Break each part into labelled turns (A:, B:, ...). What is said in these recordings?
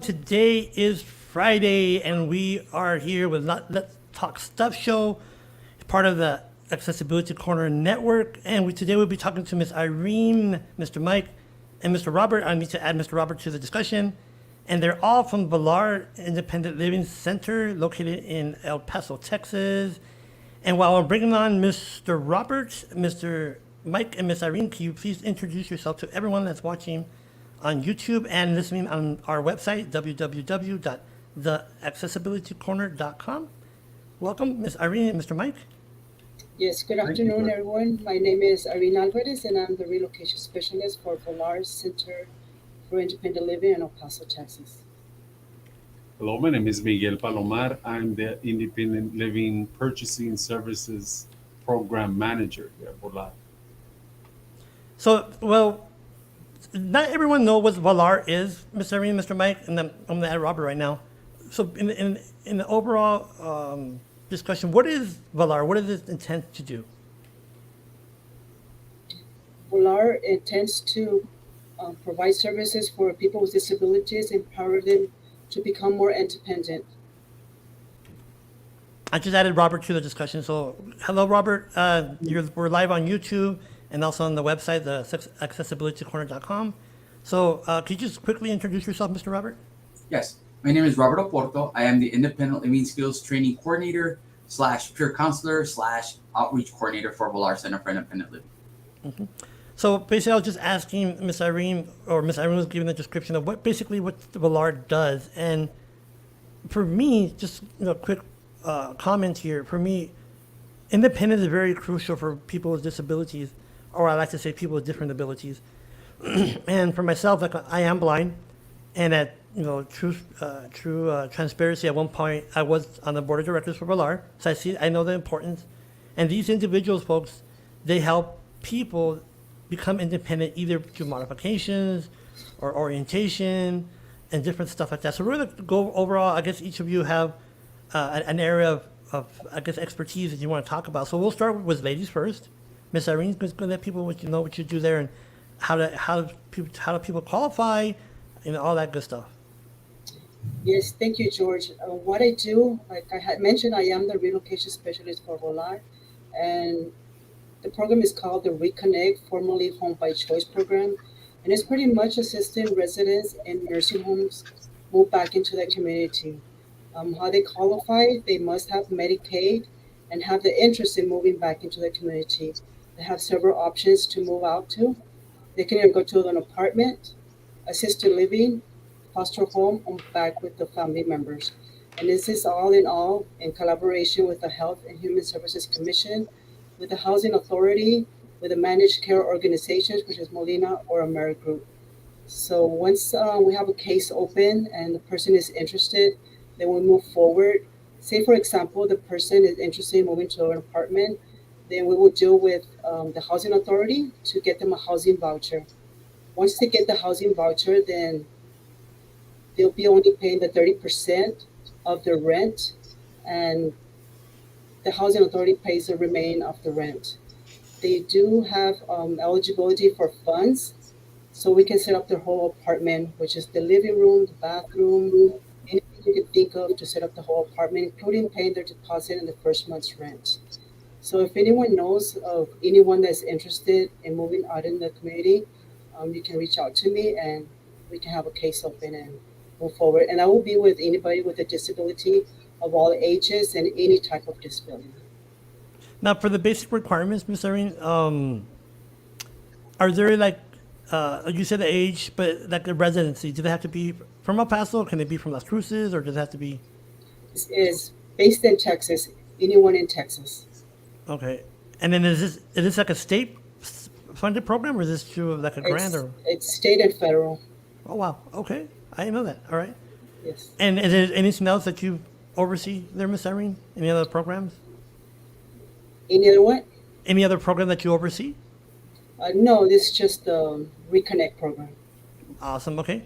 A: Today is Friday, and we are here with Let's Talk Stuff Show, part of the Accessibility Corner Network. And today we'll be talking to Miss Irene, Mr. Mike, and Mr. Robert. I need to add Mr. Robert to the discussion. And they're all from Volar Independent Living Center, located in El Paso, Texas. And while I'm bringing on Mr. Robert, Mr. Mike, and Miss Irene, can you please introduce yourself to everyone that's watching on YouTube and listening on our website, www.theaccessibilitycorner.com. Welcome, Ms. Irene and Mr. Mike.
B: Yes, good afternoon, everyone. My name is Irene Alvarez, and I'm the relocation specialist for Volar Center for Independent Living in El Paso, Texas.
C: Hello, my name is Miguel Palomar. I'm the Independent Living Purchasing Services Program Manager here at Volar.
A: So, well, not everyone knows what Volar is, Ms. Irene, Mr. Mike, and then I'm going to add Robert right now. So in the overall discussion, what is Volar? What is it intend to do?
B: Volar intends to provide services for people with disabilities, empower them to become more independent.
A: I just added Robert to the discussion. So, hello, Robert. We're live on YouTube and also on the website, the accessibilitycorner.com. So, could you just quickly introduce yourself, Mr. Robert?
D: Yes, my name is Robert Oporto. I am the Independent Living Skills Training Coordinator / Peer Counselor / Outreach Coordinator for Volar Center for Independent Living.
A: Mm-hmm. So basically, I was just asking Miss Irene, or Miss Irene was giving the description of what Volar does. And for me, just quick comment here. For me, independence is very crucial for people with disabilities, or I like to say people with different abilities. And for myself, like I am blind, and at true transparency, at one point I was on the board of directors for Volar, so I know the importance. And these individuals, folks, they help people become independent either through modifications or orientation and different stuff like that. So we're going to go overall. I guess each of you have an area of I guess expertise that you want to talk about. So we'll start with ladies first. Miss Irene, going to let people know what you do there and how do people qualify, all that good stuff.
B: Yes, thank you, George. What I do, like I had mentioned, I am the relocation specialist for Volar, and the program is called the Reconnect, formerly Home by Choice program, and it's pretty much assisting residents in nursing homes move back into the community. How they qualify, they must have Medicaid and have the interest in moving back into the community. They have several options to move out to. They can either go to an apartment, assisted living, foster home, or back with the family members. And this is all in collaboration with the Health and Human Services Commission, with the Housing Authority, with the managed care organizations, which is Molina or AmeriGroup. So once we have a case open and the person is interested, then we move forward. Say, for example, the person is interested in moving to an apartment, then we will deal with the Housing Authority to get them a housing voucher. Once they get the housing voucher, then they'll be only paying the 30% of the rent, and the Housing Authority pays the remaining of the rent. They do have eligibility for funds, so we can set up their whole apartment, which is the living room, the bathroom, anything you can think of to set up the whole apartment, including paying their deposit and the first month's rent. So if anyone knows of anyone that's interested in moving out in the community, you can reach out to me and we can have a case open and move forward. And I will be with anybody with a disability of all ages and any type of disability.
A: Now, for the basic requirements, Ms. Irene, are there you said the age, but like the residency, do they have to be from El Paso? Can they be from Las Cruces, or does it have to be?
B: This is based in Texas, anyone in Texas.
A: Okay. And then is this like a state funded program, or is this through like a grant? Or
B: it's state and federal.
A: Oh, wow. Okay. I didn't know that. All right.
B: Yes.
A: And is there anything else that you oversee there, Ms. Irene? Any other programs?
B: Any other what?
A: Any other program that you oversee?
B: No, this is just the Reconnect program.
A: Awesome. Okay.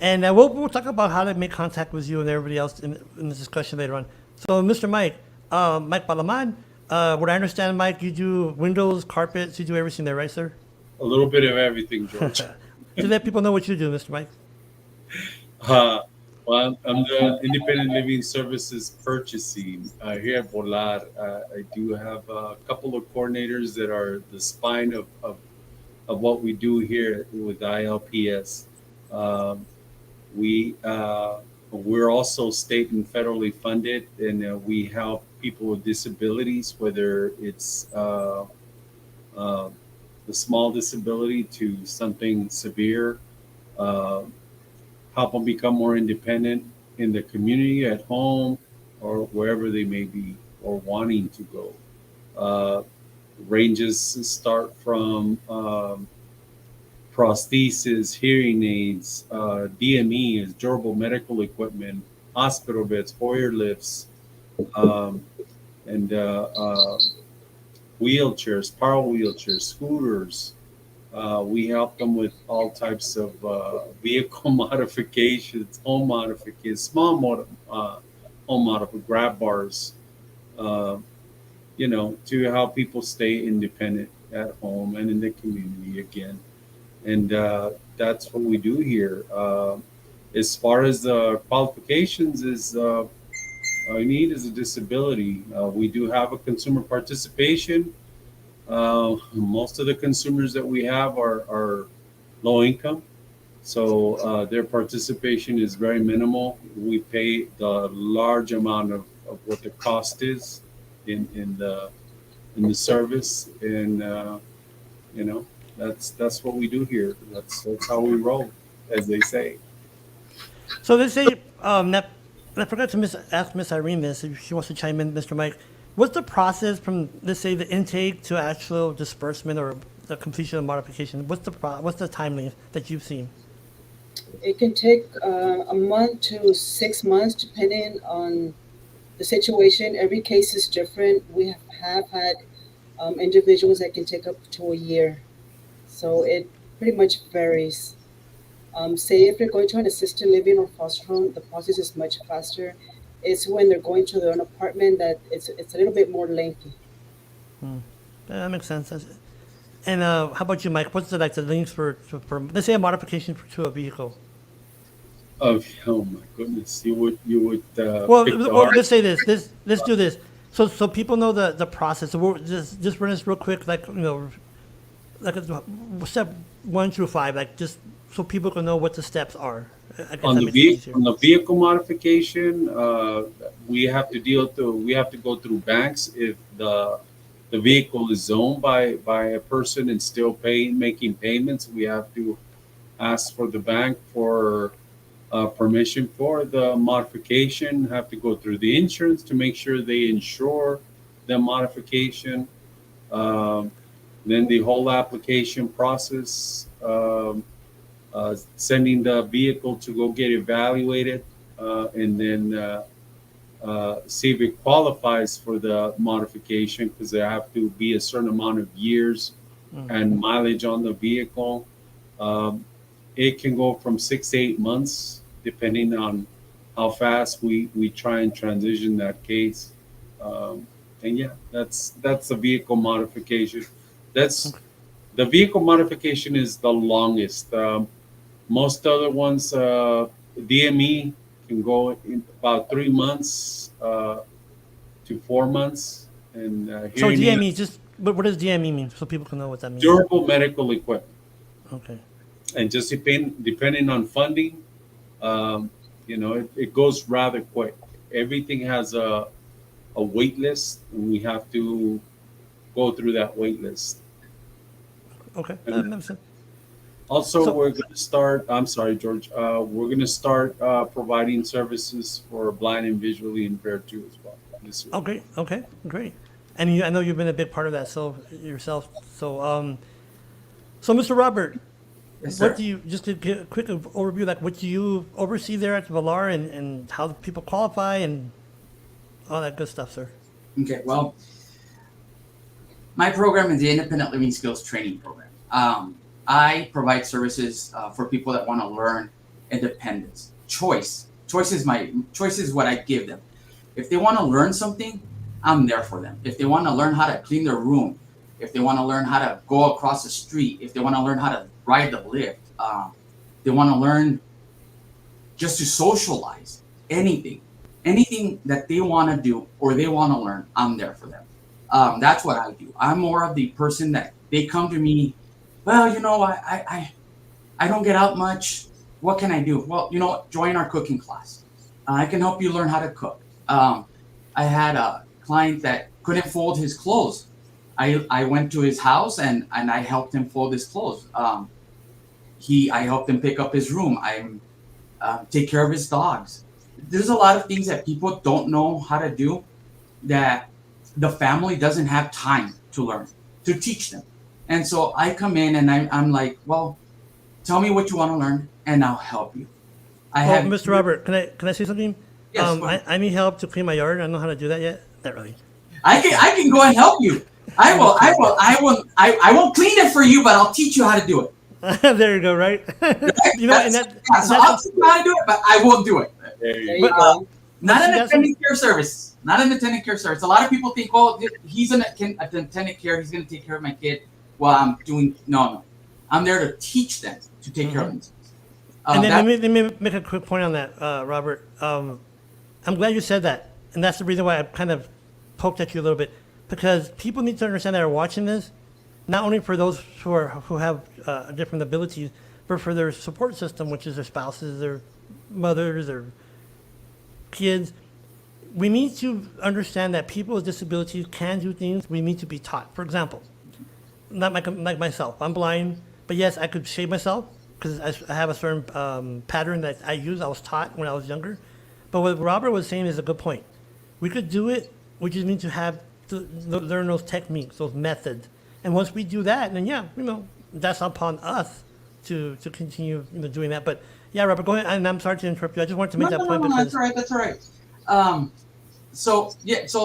A: And we'll talk about how to make contact with you and everybody else in this discussion later on. So, Mr. Mike, Mike Palaman, what I understand, Mike, you do windows, carpets, you do everything there, right, sir?
C: A little bit of everything, George.
A: To let people know what you do, Mr. Mike.
C: Well, I'm the independent living services purchasing here at Volar. I do have a couple of coordinators that are the spine of what we do here with ILPS. Um, we're also state and federally funded, and we help people with disabilities, whether it's uh, the small disability to something severe. Uh, Help them become more independent in the community, at home, or wherever they may be or wanting to go. Uh, Ranges start from prosthesis, hearing aids, DME, durable medical equipment, hospital beds, Hoyer lifts, um, and wheelchairs, power wheelchairs, scooters. We help them with all types of vehicle modifications, home modifications, home modifications, grab bars, uh, to help people stay independent at home and in the community again. And that's what we do here. As far as the qualifications is, all you need is a disability. We do have a consumer participation. Most of the consumers that we have are low income, so their participation is very minimal. We pay the large amount of what the cost is in the service, and that's what we do here. That's how we roll, as they say.
A: So let's say, I forgot to ask Miss Irene this, if she wants to chime in, Mr. Mike. What's the process from, let's say, the intake to actual disbursement or the completion of modification? What's the timeline that you've seen?
B: It can take a month to 6 months, depending on the situation. Every case is different. We have had individuals that can take up to a year. So it pretty much varies. Say if they're going to an assisted living or foster home, the process is much faster. It's when they're going to their own apartment that it's a little bit more lengthy.
A: That makes sense. And how about you, Mike? What's the links for let's say a modification to a vehicle?
C: Oh my goodness, you would
A: Well,
C: pick the
A: or
C: hard.
A: let's say this. Let's do this. So people know the process. So we'll just run this real quick, like step 1 through 5, like just so people can know what the steps are. I guess
C: On
A: that
C: the
A: makes it easier.
C: vehicle modification, we have to go through banks if the vehicle is owned by a person and still making payments. We have to ask for the bank for permission for the modification. Have to go through the insurance to make sure they insure the modification. Um, then the whole application process. Sending the vehicle to go get evaluated, and then see if it qualifies for the modification, because there have to be a certain amount of years and mileage on the vehicle. Um, it can go from 6 to 8 months, depending on how fast we try and transition that case. And yeah, that's the vehicle modification. That's the vehicle modification is the longest. Most other ones, DME can go in about 3 months to 4 months, and
A: So
C: hearing aid,
A: DME just what does DME mean? So people can know what that means.
C: durable medical equipment,
A: Okay.
C: and just depending on funding, it goes rather quick. Everything has a wait list, and we have to go through that wait list.
A: Okay. That makes sense.
C: Also,
A: So
C: we're going to start. I'm sorry, George. We're going to start providing services for blind and visually impaired too, as well, this year.
A: oh great. Okay. Great. And I know you've been a big part of that so yourself. So Mr. Robert,
D: Yes,
A: what
D: sir.
A: do you just to get a quick overview, like what do you oversee there at Valar, and how do people qualify and all that good stuff, sir?
D: Okay, well, my program is the Independent Living Skills Training Program. I provide services for people that want to learn independence, choice. Choice is what I give them. If they want to learn something, I'm there for them. If they want to learn how to clean their room, if they want to learn how to go across the street, if they want to learn how to ride the lift, they want to learn just to socialize, anything that they want to do or they want to learn, I'm there for them. That's what I do. I'm more of the person that they come to me, well, I don't get out much. What can I do? Well, join our cooking class. I can help you learn how to cook. I had a client that couldn't fold his clothes. I went to his house and I helped him fold his clothes. I helped him pick up his room. I take care of his dogs. There's a lot of things that people don't know how to do that the family doesn't have time to learn, to teach them. And so I come in and I'm like, well, tell me what you want to learn and I'll help you.
A: Mr. Robert, can I say something?
D: Yes,
A: I need help to clean my yard. I don't know how to do that yet. Not really.
D: I can go and help you. I won't clean it for you, but I'll teach you how to do it.
A: There you go, right?
D: So I'll teach you how to do it, but I won't do it.
C: There you go.
B: go.
D: Not an attendant care service. Not an attendant care service. A lot of people think, well, he's an attendant care. He's going to take care of my kid while I'm doing. No. I'm there to teach them to take care of themselves.
A: And then let me make a quick point on that, Robert. I'm glad you said that. And that's the reason why I kind of poked at you a little bit. Because people need to understand that are watching this, not only for those who have different abilities, but for their support system, which is their spouses, their mothers, their kids. We need to understand that people with disabilities can do things. We need to be taught. For example, not like myself. I'm blind, but yes, I could shave myself because I have a certain pattern that I use. I was taught when I was younger. But what Robert was saying is a good point. We could do it. We just need to have to learn those techniques, those methods. And once we do that, then that's upon us to continue doing that. But yeah, Robert, go ahead. And I'm sorry to interrupt you. I just wanted to make that point.
D: No, that's all right. That's all right. So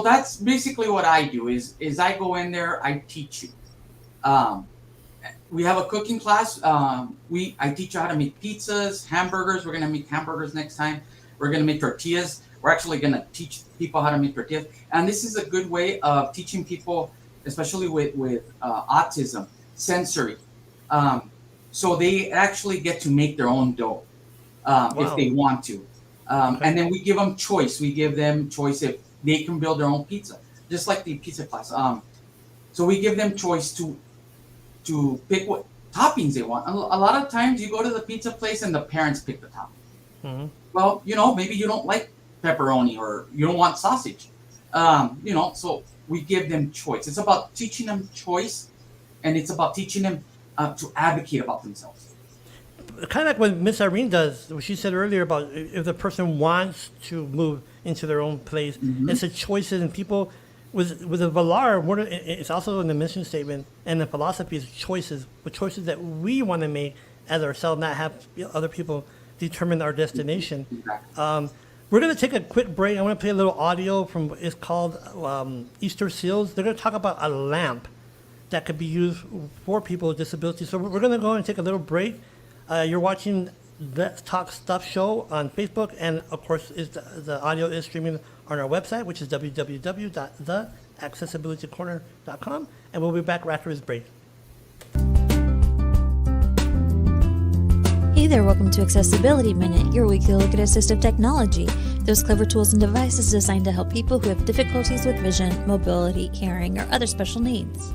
D: that's basically what I do is I go in there, I teach you. We have a cooking class. I teach you how to make pizzas, hamburgers. We're going to make hamburgers next time. We're going to make tortillas. We're actually going to teach people how to make tortillas. And this is a good way of teaching people, especially with autism, sensory. So they actually get to make their own dough if they want to. And then we give them choice. We give them choice if they can build their own pizza, just like the pizza class. So we give them choice to pick what toppings they want. A lot of times you go to the pizza place and the parents pick the topping.
A: Mm-hmm.
D: Well, maybe you don't like pepperoni or you don't want sausage. So we give them choice. It's about teaching them choice, and it's about teaching them to advocate about themselves.
A: Kind of like what Miss Irene does, what she said earlier about if the person wants to move into their own place, it's a choices, and people with the Volar, it's also in the mission statement and the philosophy is choices, but choices that we want to make as ourselves, not have other people determine our destination. We're going to take a quick break. I want to play a little audio from, it's called Easter Seals. They're going to talk about a lamp that could be used for people with disabilities. So we're going to go and take a little break. You're watching Let's Talk Stuff show on Facebook, and of course, the audio is streaming on our website, which is www.theaccessibilitycorner.com, and we'll be back after this break.
E: Hey there, welcome to Accessibility Minute, your weekly look at assistive technology. Those clever tools and devices designed to help people who have difficulties with vision, mobility, hearing, or other special needs.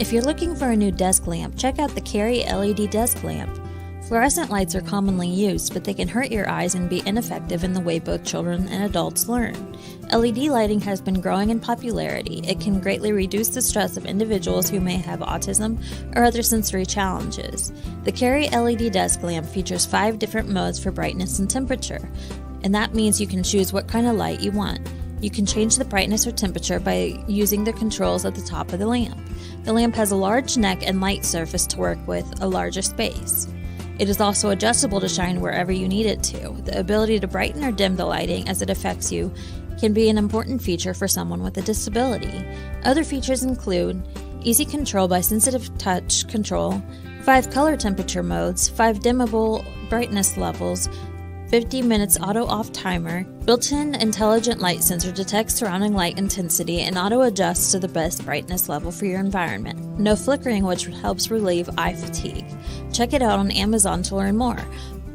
E: If you're looking for a new desk lamp, check out the Carry LED desk lamp. Fluorescent lights are commonly used, but they can hurt your eyes and be ineffective in the way both children and adults learn. LED lighting has been growing in popularity. It can greatly reduce the stress of individuals who may have autism or other sensory challenges. The Carry LED desk lamp features 5 different modes for brightness and temperature, and that means you can choose what kind of light you want. You can change the brightness or temperature by using the controls at the top of the lamp. The lamp has a large neck and light surface to work with a larger space. It is also adjustable to shine wherever you need it to. The ability to brighten or dim the lighting as it affects you can be an important feature for someone with a disability. Other features include easy control by sensitive touch control, 5 color temperature modes, 5 dimmable brightness levels, 50 minutes auto-off timer, built-in intelligent light sensor detects surrounding light intensity and auto-adjusts to the best brightness level for your environment. No flickering, which helps relieve eye fatigue. Check it out on Amazon to learn more.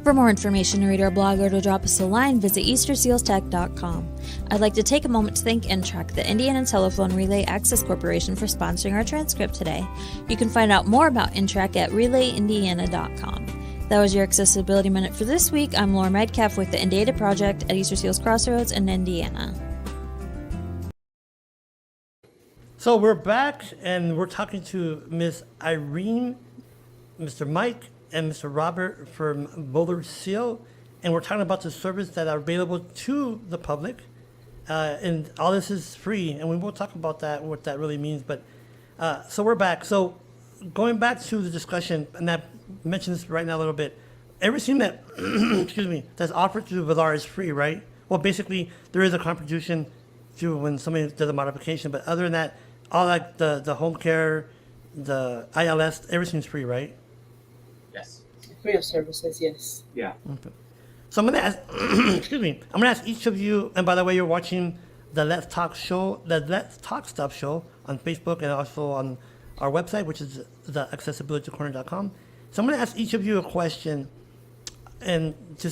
E: For more information, read our blog, or to drop us a line, visit eastersealstech.com. I'd like to take a moment to thank NTRAC, the Indiana Telephone Relay Access Corporation, for sponsoring our transcript today. You can find out more about NTRAC at relayindiana.com. That was your Accessibility Minute for this week. I'm Laura Metcalf with the Indata Project at Easter Seals Crossroads in Indiana.
A: So we're back, and we're talking to Miss Irene, Mr. Mike, and Mr. Robert from Volar CIL, and we're talking about the service that are available to the public. And all this is free, and we will talk about that, what that really means. But so we're back. So going back to the discussion, and I mentioned this right now a little bit. Everything that, excuse me, that's offered through Volar is free, right? Well, basically, there is a contribution to when somebody does a modification, but other than that, all like the home care, the ILS, everything's free, right?
D: Yes.
B: Free of services, yes.
D: Yeah.
A: So I'm gonna ask, excuse me, I'm gonna ask each of you. And by the way, you're watching the Let's Talk show, the Let's Talk Stuff show on Facebook and also on our website, which is the accessibilitycorner.com. So I'm gonna ask each of you a question, and to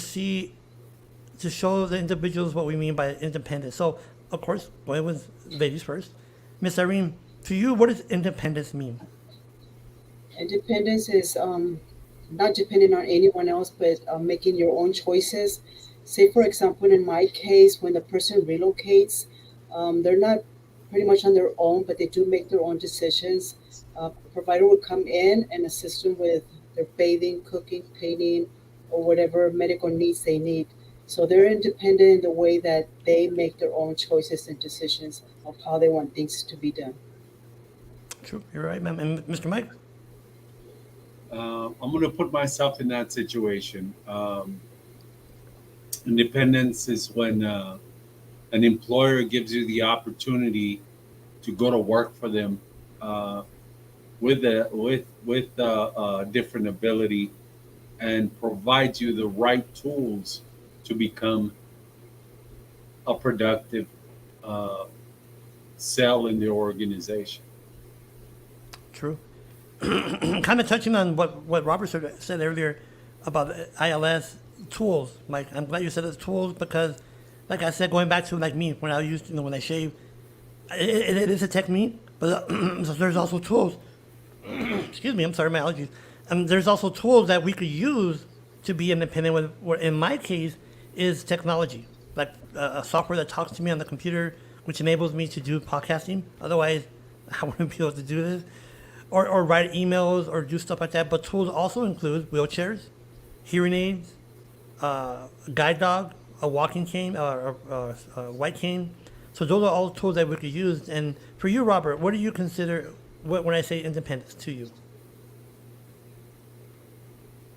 A: show the individuals what we mean by independence. So of course, going with ladies first, Miss Irene, to you, what does independence mean?
B: Independence is not depending on anyone else, but making your own choices. Say, for example, in my case, when the person relocates, they're not pretty much on their own, but they do make their own decisions. A provider will come in and assist them with their bathing, cooking, cleaning, or whatever medical needs they need. So they're independent in the way that they make their own choices and decisions of how they want things to be done.
A: True, you're right, ma'am. And Mr. Mike?
C: I'm going to put myself in that situation. Independence is when an employer gives you the opportunity to go to work for them with a different ability, and provides you the right tools to become a productive cell in the organization.
A: True. Kind of touching on what Robert said earlier about ILS tools. Mike, I'm glad you said it's tools because, like I said, going back to like me, when I used, when I shave, it is a technique, but there's also tools. Excuse me, I'm sorry, my allergies. There's also tools that we could use to be independent with, where in my case, is technology, like a software that talks to me on the computer, which enables me to do podcasting. Otherwise, I wouldn't be able to do this. Or write emails or do stuff like that. But tools also include wheelchairs, hearing aids, guide dog, a walking cane, or a white cane. So those are all tools that we could use. And for you, Robert, what do you consider when I say independence to you?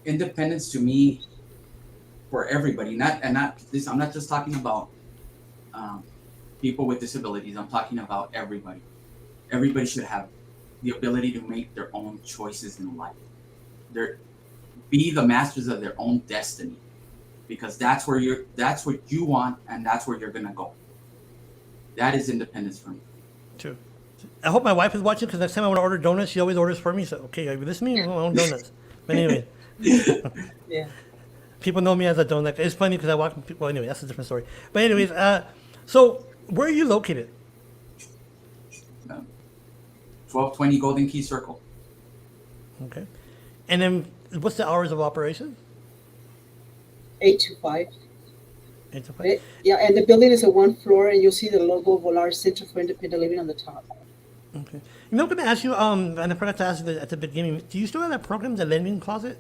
D: Independence to me, for everybody, I'm not just talking about people with disabilities. I'm talking about everybody. Everybody should have the ability to make their own choices in life. Be the masters of their own destiny, because that's what you want, and that's where you're gonna go. That is independence for me.
A: True. I hope my wife is watching, because next time I want to order donuts, she always orders for me. So, okay, are you listening? I want donuts. But anyway.
B: Yeah.
A: People know me as a donut. It's funny because I walk. Well, anyway, that's a different story. But anyways, so where are you located?
D: 1220 Golden Key Circle.
A: Okay. And then what's the hours of operation?
B: 8 to 5.
A: 8 to 5?
B: Yeah, and the building is a one floor, and you'll see the logo Volar Center for Independent Living on the top.
A: Okay. You know, I'm going to ask you, and I forgot to ask you at the beginning, do you still have that program, the lending closet?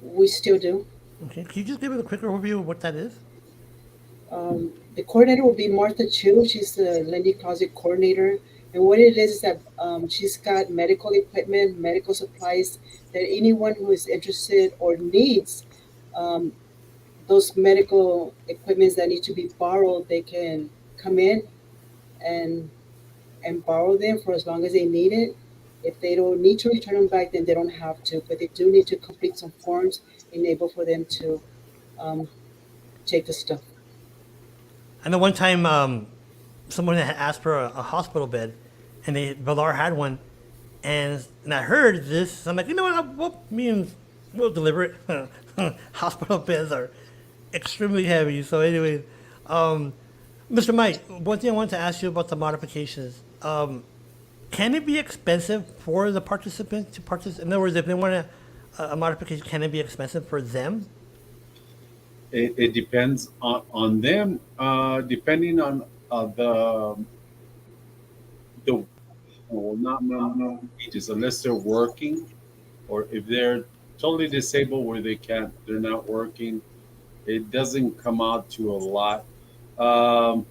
B: We still do.
A: Okay. Can you just give us a quick overview of what that is?
B: The coordinator will be Martha Chu. She's the lending closet coordinator. And what it is that she's got medical equipment, medical supplies, that anyone who is interested or needs those medical equipments that need to be borrowed, they can come in and borrow them for as long as they need it. If they don't need to return them back, then they don't have to, but they do need to complete some forms enable for them to take the stuff.
A: I know one time someone had asked for a hospital bed, and Volar had one, and I heard this. So I'm like, you know what? We'll deliver it. hospital beds are extremely heavy. So, anyway, Mr. Mike, one thing I wanted to ask you about the modifications. Can it be expensive for the participant to participate? In other words, if they want a modification, can it be expensive for them?
C: It depends on them, depending on the well, not minimum wages, unless they're working, or if they're totally disabled where they're not working, it doesn't come out to a lot. Um,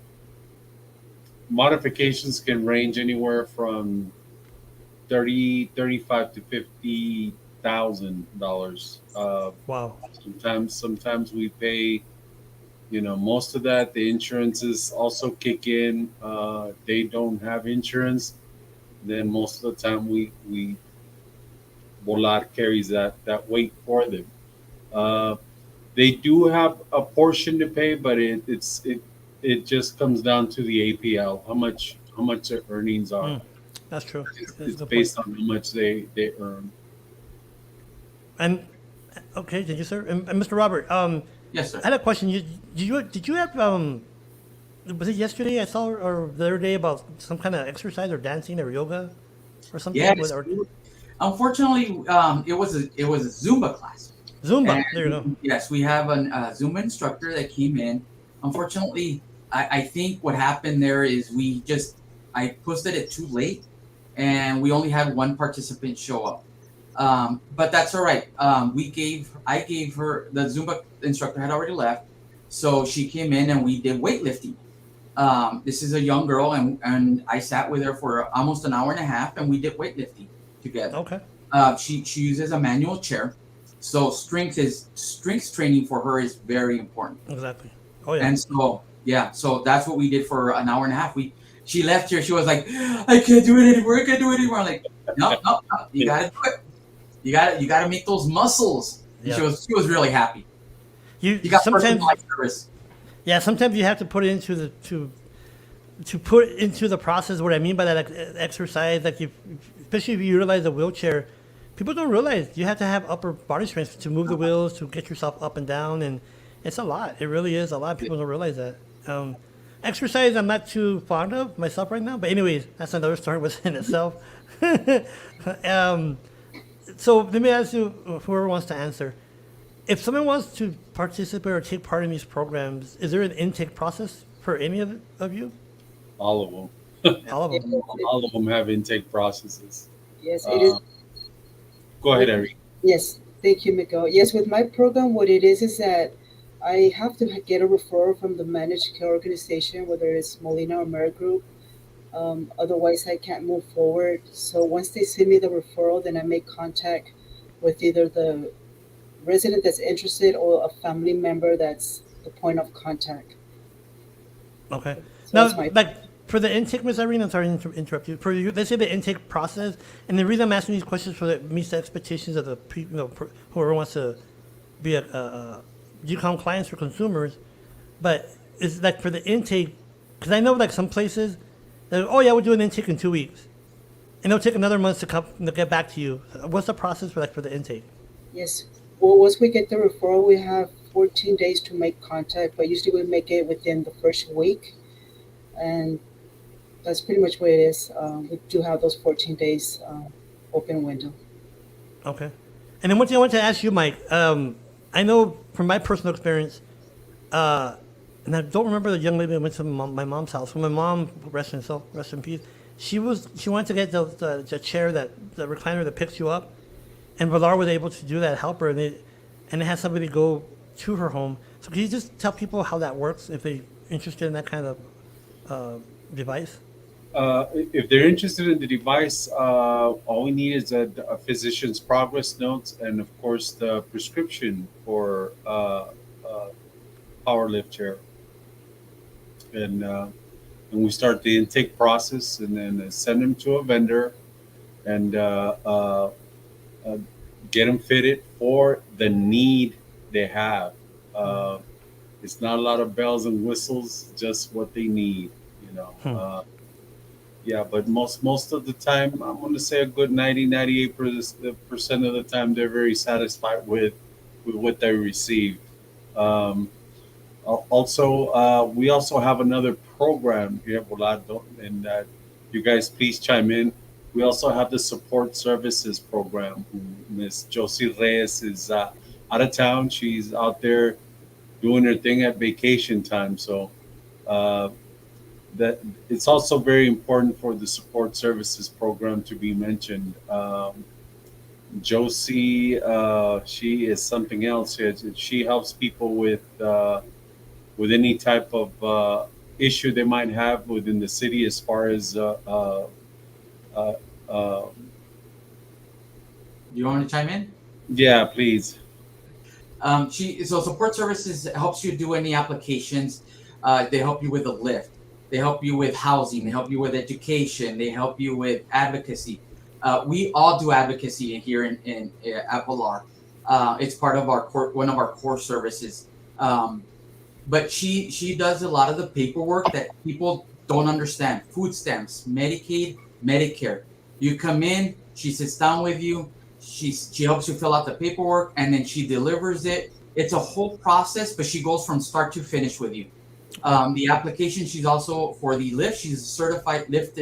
C: Modifications can range anywhere from 35 to $50,000.
A: Wow.
C: Sometimes we pay, most of that. The insurances also kick in. They don't have insurance, then most of the time we Volar carries that weight for them. Uh, they do have a portion to pay, but it just comes down to the APL, how much their earnings are.
A: Mm, that's true. That's a
C: It's
A: good point.
C: based on how much they earn.
A: And okay, did you, sir? And Mr. Robert,
D: Yes, sir.
A: I had a question. Did you have was it yesterday I saw or the other day about some kind of exercise or dancing or yoga or something
D: Yes.
A: or
D: Unfortunately, it was a Zumba class.
A: Zumba?
D: And
A: There you go.
D: yes, we have a Zumba instructor that came in. Unfortunately, I think what happened there is I posted it too late, and we only had one participant show up. But that's all right. I gave her, the Zumba instructor had already left, so she came in and we did weightlifting. This is a young girl, and I sat with her for almost an hour and a half, and we did weightlifting together.
A: Okay.
D: She uses a manual chair, so strength training for her is very important.
A: Exactly. Oh yeah.
D: And so that's what we did for an hour and a half. She left here. She was like, I can't do it anymore. I can't do it anymore. I'm like, no, you gotta do it. You gotta make those muscles. And
A: Yeah.
D: she was really happy.
A: You
D: You got
A: sometimes
D: personalized service.
A: yeah sometimes you have to put it into the to put into the process. What I mean by that, like, exercise, like especially if you utilize a wheelchair, people don't realize you have to have upper body strength to move the wheels, to get yourself up and down, and it's a lot. It really is a lot. People don't realize that. Exercise, I'm not too fond of myself right now, but anyways, that's another story within itself. um, so let me ask you, whoever wants to answer, if someone wants to participate or take part in these programs, is there an intake process for any of you?
C: All of them.
A: All of them.
C: All of them have intake processes.
B: Yes, it is.
C: Go ahead, Irene.
B: Yes, thank you, Miguel. Yes, with my program, what it is that I have to get a referral from the managed care organization, whether it's Molina or Merit Group. Otherwise, I can't move forward. So once they send me the referral, then I make contact with either the resident that's interested or a family member that's the point of contact.
A: Okay.
B: So
A: Now,
B: that's my
A: like for the intake, Ms. Irene, I'm sorry to interrupt you. For you, let's say the intake process, and the reason I'm asking these questions for that meets the expectations of the whoever wants to be a GCOM clients for consumers, but it's like for the intake, because I know like some places, oh yeah, we'll do an intake in 2 weeks, and it'll take another month to get back to you. What's the process for the intake?
B: Yes. Well, once we get the referral, we have 14 days to make contact, but usually we make it within the first week. And that's pretty much what it is. We do have those 14 days open window.
A: Okay. And then one thing I want to ask you, Mike. I know from my personal experience, and I don't remember the young lady that went to my mom's house. When my mom, rest in peace, she wanted to get the chair, the recliner that picks you up, and Volar was able to do that, help her, and it has somebody go to her home. So can you just tell people how that works if they're interested in that kind of device?
C: If they're interested in the device, all we need is a physician's progress notes and, of course, the prescription for power lift chair. And we start the intake process, and then send them to a vendor and get them fitted for the need they have. It's not a lot of bells and whistles, just what they need, you know. Yeah, but most of the time, I'm going to say a good 98% of the time, they're very satisfied with with what they receive. Um, Also, we also have another program here, Volado, and you guys please chime in. We also have the support services program. Miss Josie Reyes is out of town. She's out there doing her thing at vacation time. So uh, that it's also very important for the support services program to be mentioned. Josie, she is something else. She helps people with any type of issue they might have within the city as far as uh, uh,
D: You want me to chime in?
C: yeah, please.
D: So support services helps you do any applications. They help you with a lift. They help you with housing. They help you with education. They help you with advocacy. We all do advocacy here in at Volar. It's part of our one of our core services. But she does a lot of the paperwork that people don't understand. Food stamps, Medicaid, Medicare. You come in, she sits down with you, she helps you fill out the paperwork, and then she delivers it. It's a whole process, but she goes from start to finish with you. The application, she's also for the lift. She's a certified lift.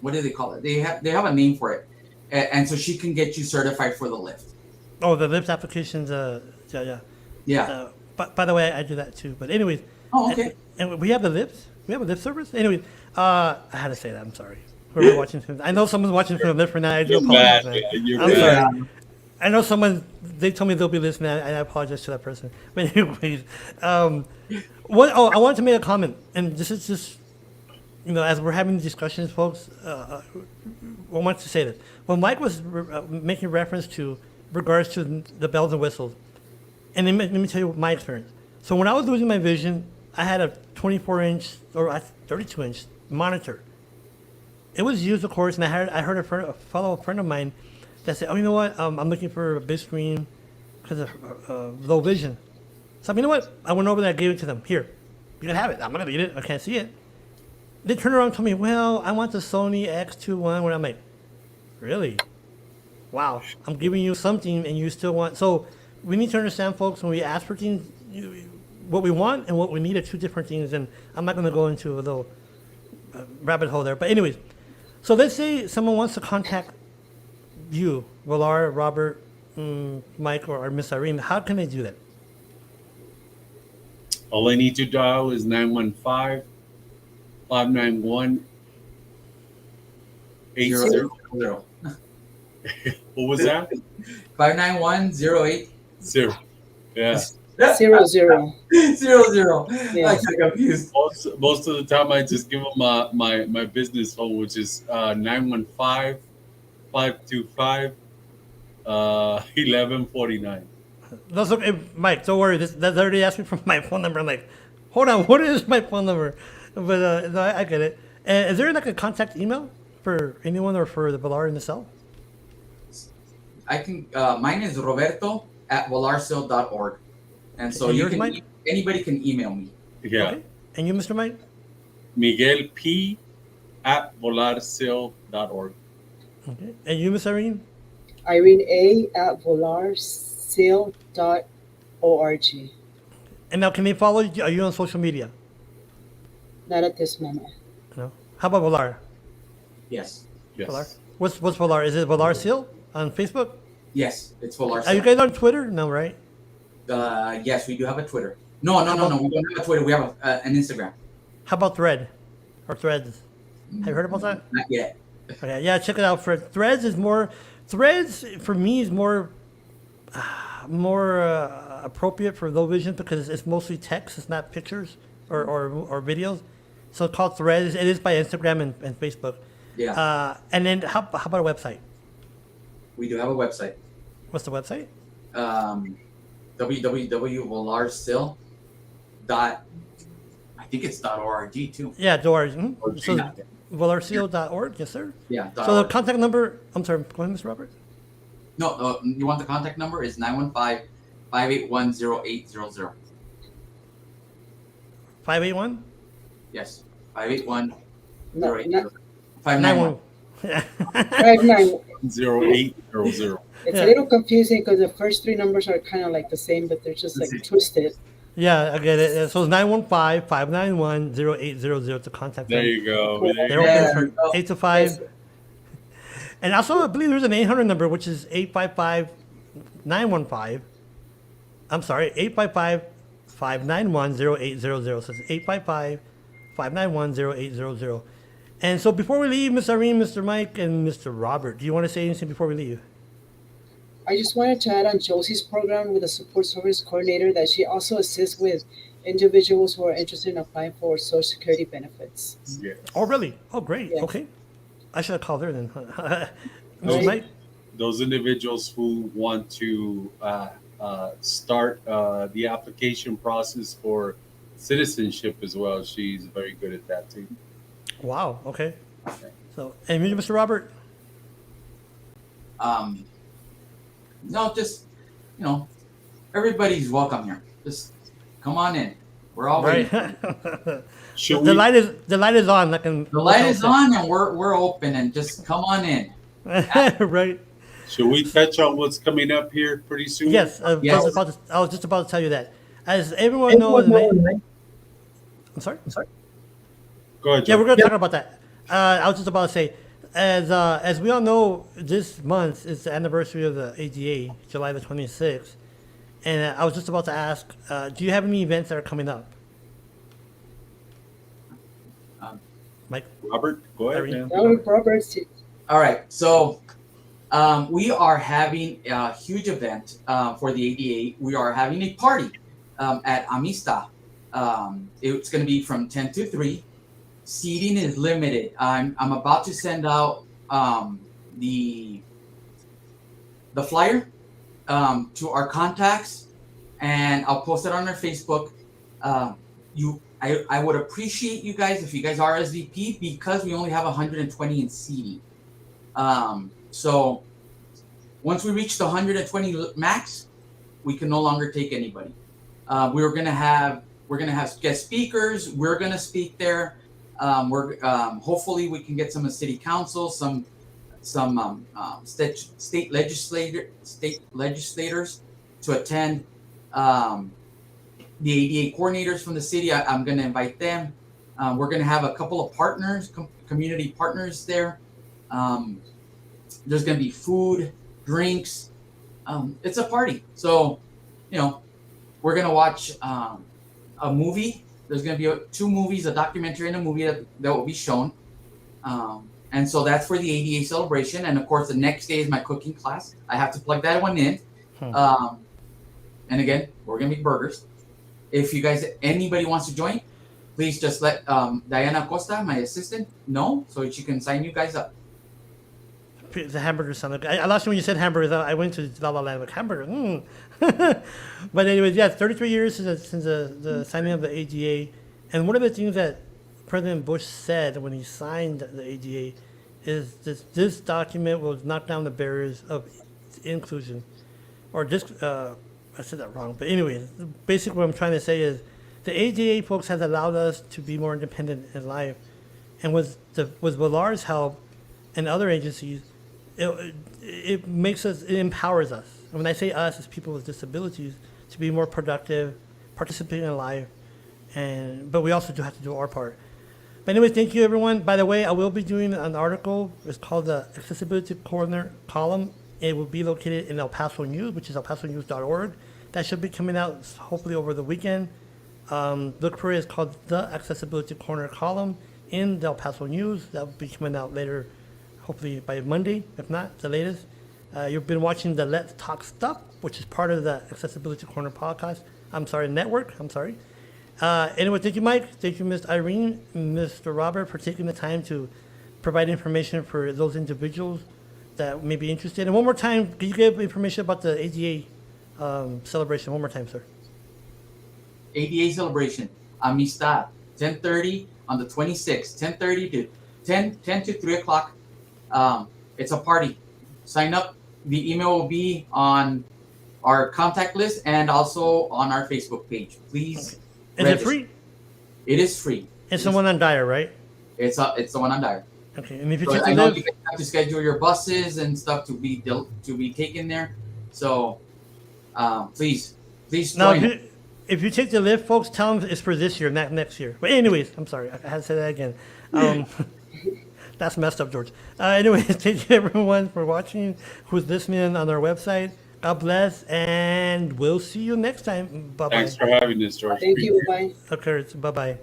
D: What do they call it? They have a name for it, and so she can get you certified for the lift.
A: Oh, the lips applications. Yeah.
D: Yeah.
A: By the way, I do that too. But anyways.
D: Oh, okay.
A: And we have the lips. We have a lip service. Anyways, I had to say that. I'm sorry. Whoever watching from, I know someone's watching from the lip right now. I do apologize, man. I'm sorry. I know someone. They told me they'll be listening. I apologize to that person. But anyways, what? Oh, I wanted to make a comment, and this is just, as we're having discussions, folks. I want to say this. When Mike was making reference to regards to the bells and whistles, and let me tell you my experience. So when I was losing my vision, I had a 24-inch or a 32-inch monitor. It was used, of course, and I heard a fellow friend of mine that said, "Oh, you know what? I'm looking for a big screen because of low vision." So you know what? I went over there, I gave it to them. Here, you can have it. I'm gonna read it. I can't see it. They turned around and told me, "Well, I want the Sony X21." When I'm like, "Really? Wow, I'm giving you something and you still want." So we need to understand, folks, when we ask for things, what we want and what we need are two different things. And I'm not going to go into a little rabbit hole there. But anyways, so let's say someone wants to contact you, Volar, Robert, Mike, or Miss Irene. How can they do that?
C: All I need to dial is 915-591-80. What was that?
D: 591-08.
C: Zero. Yeah.
B: 00.
D: 00.
B: Yeah.
D: I got confused.
C: Most of the time, I just give them my business phone, which is 915-525-1149.
A: That's okay, Mike. Don't worry. That's already asked me for my phone number. I'm like, hold on, what is my phone number? But no, I get it. And is there like a contact email for anyone or for the Volar in the cell?
D: I can. Mine is roberto@volarcil.org, and so
A: And
D: you
A: yours,
D: can.
A: Mike?
D: Anybody can email me.
C: Yeah.
A: Okay. And you, Mr. Mike?
C: Miguel P@volarcil.org.
A: Okay. And you, Miss Irene?
B: Irene A@volarcil.org.
A: And now, can they follow you? Are you on social media?
B: Not at this moment.
A: No. How about Volar?
D: Yes.
C: Yes.
A: Volar? What's Volar? Is it Volar CIL on Facebook?
D: Yes, it's Volar.
A: Are you guys on Twitter? No, right?
D: Yes, we do have a Twitter. No. We don't have a Twitter. We have an Instagram.
A: How about Thread or Threads? Have you heard about that?
D: Not yet.
A: Okay, yeah, check it out. Threads is more. Threads for me is more appropriate for low vision because it's mostly text. It's not pictures or videos. So it's called Threads. It is by Instagram and Facebook.
D: Yeah.
A: And then how about a website?
D: We do have a website.
A: What's the website?
D: www.volarcil. I think it's .org too.
A: Yeah, doors.
C: Or
A: So
C: Gmail.
A: volarcil.org, yes, sir.
D: Yeah.
A: So the
D: .org.
A: contact number. I'm sorry. Go ahead, Mr. Robert.
D: No, you want the contact number? Is 915-581-0800.
A: 581.
D: Yes. 581
B: No,
D: 0800.
A: 91.
D: 591.
B: 59.
C: 0800.
B: It's
A: Yeah.
B: a little confusing because the first three numbers are kind of like the same, but they're just like twisted.
A: Yeah, I get it. So it's 915-591-0800 to contact
C: There
A: them.
C: you go.
B: Correct.
C: There
A: They're
C: you
A: open
C: go.
D: There we
A: from
D: go.
A: 8 to 5.
B: Yes.
A: And also, I believe there's an 800 number, which is 855-915. I'm sorry, 855-591-0800. So it's 855-591-0800. And so before we leave, Ms. Irene, Mr. Mike, and Mr. Robert, do you want to say anything before we leave?
B: I just wanted to add on Josie's program with a support service coordinator that she also assists with individuals who are interested in applying for Social Security benefits.
C: Yeah.
A: Oh, really? Oh, great.
B: Yes.
A: Okay. I should have called her then. Mr.
C: Those,
A: Mike?
C: those individuals who want to start the application process for citizenship as well, she's very good at that too.
A: Wow. Okay. So, and you, Mr. Robert?
D: No, just, everybody's welcome here. Just come on in. We're all
A: Right.
D: waiting.
C: Should
A: the
C: we?
A: light is on. Like in,
D: The light is on and we're open and just come on in.
A: Right.
C: Should we touch on what's coming up here pretty soon?
A: Yes.
D: Yes.
A: I was just about to tell you that. As everyone knows, I'm sorry.
C: Go ahead.
A: Yeah,
C: Joe.
A: we're going to talk about that. I was just about to say, as we all know, this month is the anniversary of the ADA, July the 26th. And I was just about to ask, do you have any events that are coming up? Mike?
C: Robert, go ahead,
A: Irene.
C: man.
B: Now, Roberts,
D: All right. So we are having a huge event for the ADA. We are having a party at Amistad. It's going to be from 10 to 3. Seating is limited. I'm about to send out the flyer to our contacts, and I'll post it on our Facebook. I would appreciate you guys if you guys RSVP because we only have 120 in seating. So once we reach the 120 max, we can no longer take anybody. We're gonna have guest speakers. We're gonna speak there. Hopefully we can get some city council, some state legislators to attend. The ADA coordinators from the city, I'm going to invite them. We're going to have a couple of partners, community partners there. There's going to be food, drinks. It's a party. So, we're going to watch a movie. There's going to be 2 movies, a documentary and a movie that will be shown. And so that's for the ADA celebration. And of course, the next day is my cooking class. I have to plug that one in. And again, we're going to make burgers. If you guys, anybody wants to join, please just let Diana Acosta, my assistant, know so she can sign you guys up.
A: The hamburger sound like I lost you when you said hamburgers. I went to La La Land like hamburger. But anyways, yeah, 33 years since the signing of the ADA, and one of the things that President Bush said when he signed the ADA is this document will knock down the barriers of inclusion, or just I said that wrong. But anyways, basically what I'm trying to say is the ADA folks has allowed us to be more independent in life, and with Volar's help and other agencies, it makes us, it empowers us. And when I say us, it's people with disabilities to be more productive, participate in life, but we also do have to do our part. But anyway, thank you everyone. By the way, I will be doing an article. It's called the Accessibility Corner column. It will be located in El Paso News, which is elpasonews.org. That should be coming out hopefully over the weekend. Look for it. It's called the Accessibility Corner column in the El Paso News. That will be coming out later, hopefully by Monday, if not the latest. You've been watching the Let's Talk Stuff, which is part of the Accessibility Corner podcast. Network. Anyway, thank you, Mike. Thank you, Ms. Irene, Mr. Robert, for taking the time to provide information for those individuals that may be interested. And one more time, can you give information about the ADA celebration one more time, sir?
D: ADA celebration, Amistad, 10:30 on the 26th, 10:30 to 10 to 3 o'clock. It's a party. Sign up. The email will be on our contact list and also on our Facebook page. Please.
A: Is it free?
D: It is free.
A: It's the one on Dyer, right?
D: It's the one on Dyer.
A: Okay, and if you
D: So
A: take
D: I
A: the
D: know
A: lift,
D: you guys have to schedule your buses and stuff to be taken there. So please
A: now
D: join us.
A: if you take the lift, folks, tell them it's for this year, not next year. But anyways, I'm sorry, I had to say that again. That's messed up, George. Anyways, thank you everyone for watching, who's listening on our website. God bless, and we'll see you next time. Bye bye.
C: Thanks for having us, George.
B: Thank you. Bye.
A: Occurs. Bye bye.